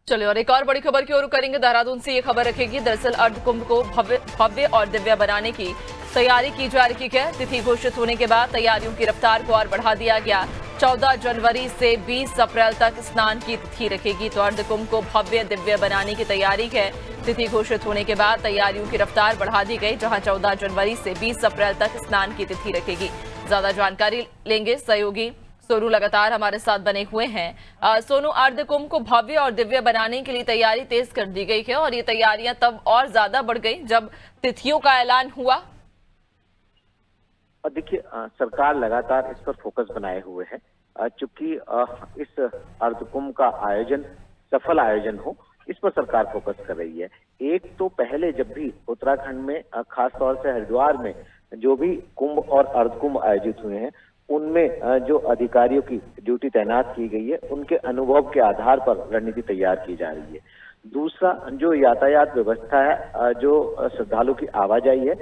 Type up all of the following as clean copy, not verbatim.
चलिए और एक और बड़ी खबर की ओर करेंगे। देहरादून से ये खबर रखेगी। दरअसल अर्धकुंभ को भव्य और दिव्य बनाने की तैयारी की जा रही है। तिथि घोषित होने के बाद तैयारियों की रफ्तार को और बढ़ा दिया गया। 14 जनवरी से 20 अप्रैल तक स्नान की तिथि रखेगी। तो अर्धकुंभ को भव्य दिव्य बनाने की तैयारी है। तिथि घोषित होने के बाद तैयारियों की रफ्तार बढ़ा दी गई, जहां 14 जनवरी से 20 अप्रैल तक स्नान की तिथि रखेगी। ज्यादा जानकारी लेंगे, सहयोगी सोनू लगातार हमारे साथ बने हुए हैं। सोनू, अर्धकुंभ को भव्य और दिव्य बनाने के लिए तैयारी तेज कर दी गई है और ये तैयारियां तब और ज्यादा बढ़ गई जब तिथियों का ऐलान हुआ। और देखिए, सरकार लगातार इस पर फोकस बनाए हुए है। चूंकि इस अर्धकुंभ का आयोजन सफल आयोजन हो, इस पर सरकार फोकस कर रही है। एक तो पहले जब भी उत्तराखंड में खास तौर से हरिद्वार में जो भी कुंभ और अर्धकुंभ आयोजित हुए हैं, उनमें जो अधिकारियों की ड्यूटी तैनात की गई है, उनके अनुभव के आधार पर रणनीति तैयार की जा रही है। दूसरा, जो यातायात व्यवस्था है, जो श्रद्धालु की आवाजाही है,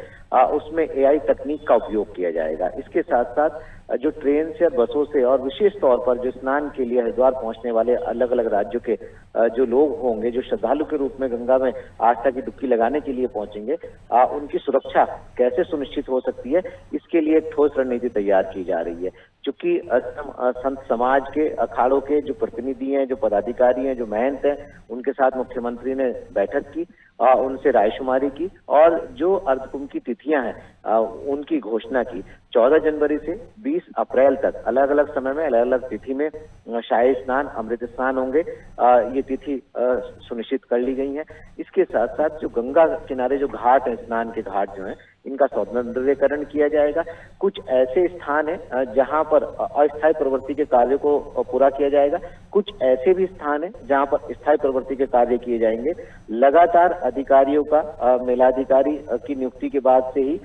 उसमें एआई तकनीक का उपयोग किया जाएगा। इसके साथ साथ जो ट्रेन से और बसों से और विशेष तौर पर जो स्नान के लिए हरिद्वार पहुंचने वाले अलग अलग राज्यों के जो लोग होंगे, जो श्रद्धालु के रूप में गंगा में आस्था की डुबकी लगाने के लिए पहुंचेंगे, उनकी सुरक्षा कैसे सुनिश्चित हो सकती है, इसके लिए एक ठोस रणनीति तैयार की जा रही है। चूंकि संत समाज के अखाड़ों के जो प्रतिनिधि हैं, जो पदाधिकारी हैं, जो महंत हैं, उनके साथ मुख्यमंत्री ने बैठक की, उनसे रायशुमारी की और जो अर्धकुंभ की तिथियां हैं उनकी घोषणा की। 14 जनवरी से 20 अप्रैल तक अलग अलग समय में अलग अलग तिथि में शाही स्नान, अमृत स्नान होंगे। ये तिथि सुनिश्चित कर ली गई है। इसके साथ साथ जो गंगा किनारे जो घाट है, स्नान के घाट जो है, इनका सौंदर्यीकरण किया जाएगा। कुछ ऐसे स्थान है जहां पर अस्थायी प्रवृत्ति के कार्य को पूरा किया जाएगा। कुछ ऐसे भी स्थान है जहां पर स्थायी प्रवृत्ति के कार्य किए जाएंगे। लगातार अधिकारियों का मेलाधिकारी की नियुक्ति के बाद से ही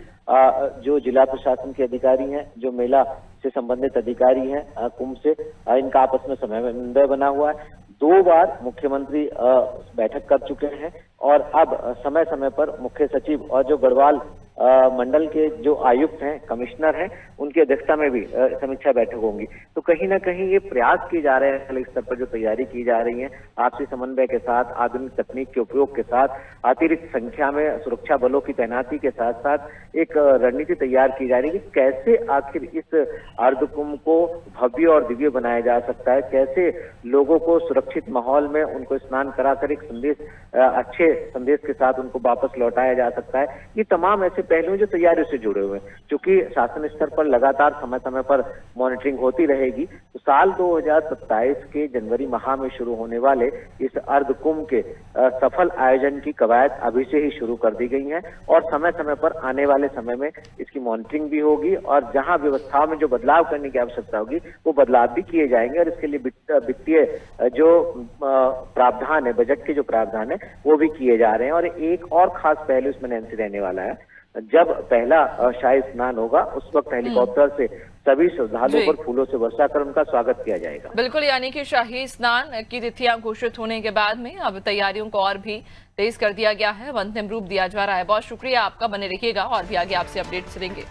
जो जिला प्रशासन के अधिकारी हैं, जो मेला से संबंधित अधिकारी हैं कुंभ से, इनका आपस में समन्वय बना हुआ है। 2 बार मुख्यमंत्री बैठक कर चुके हैं और अब समय समय पर मुख्य सचिव और जो गढ़वाल मंडल के जो आयुक्त हैं, कमिश्नर हैं, उनकी अध्यक्षता में भी समीक्षा बैठक होंगी। तो कहीं ना कहीं ये प्रयास किए जा रहे हैं, स्तर पर जो तैयारी की जा रही है, आपसी समन्वय के साथ, आधुनिक तकनीक के उपयोग के साथ, अतिरिक्त संख्या में सुरक्षा बलों की तैनाती के साथ साथ एक रणनीति तैयार की जा रही है कि कैसे आखिर इस अर्धकुंभ को भव्य और दिव्य बनाया जा सकता है, कैसे लोगों को सुरक्षित माहौल में उनको स्नान कराकर एक संदेश, अच्छे संदेश के साथ उनको वापस लौटाया जा सकता है। ये तमाम ऐसे पहलू जो तैयारियों से जुड़े हुए हैं। क्योंकि शासन स्तर पर लगातार समय समय पर मॉनिटरिंग होती रहेगी, तो साल 2027 के जनवरी माह में शुरू होने वाले इस अर्धकुंभ के सफल आयोजन की कवायद अभी से ही शुरू कर दी गई है और समय समय पर आने वाले समय में इसकी मॉनिटरिंग भी होगी और जहां व्यवस्थाओं में जो बदलाव करने की आवश्यकता होगी, वो बदलाव भी किए जाएंगे और इसके लिए वित्तीय जो प्रावधान है, बजट के जो प्रावधान है, वो भी किए जा रहे हैं। और एक और खास पहलू इसमें नैन्सी रहने वाला है, जब पहला शाही स्नान होगा, उस वक्त हेलीकॉप्टर से सभी श्रद्धालुओं पर फूलों से वर्षा कर उनका स्वागत किया जाएगा। बिल्कुल, यानी कि शाही स्नान की तिथियां घोषित होने के बाद में अब तैयारियों को और भी तेज कर दिया गया है, अंतिम रूप दिया जा रहा है। बहुत शुक्रिया आपका, बने रहिएगा और भी आगे आपसे अपडेट्स लेंगे।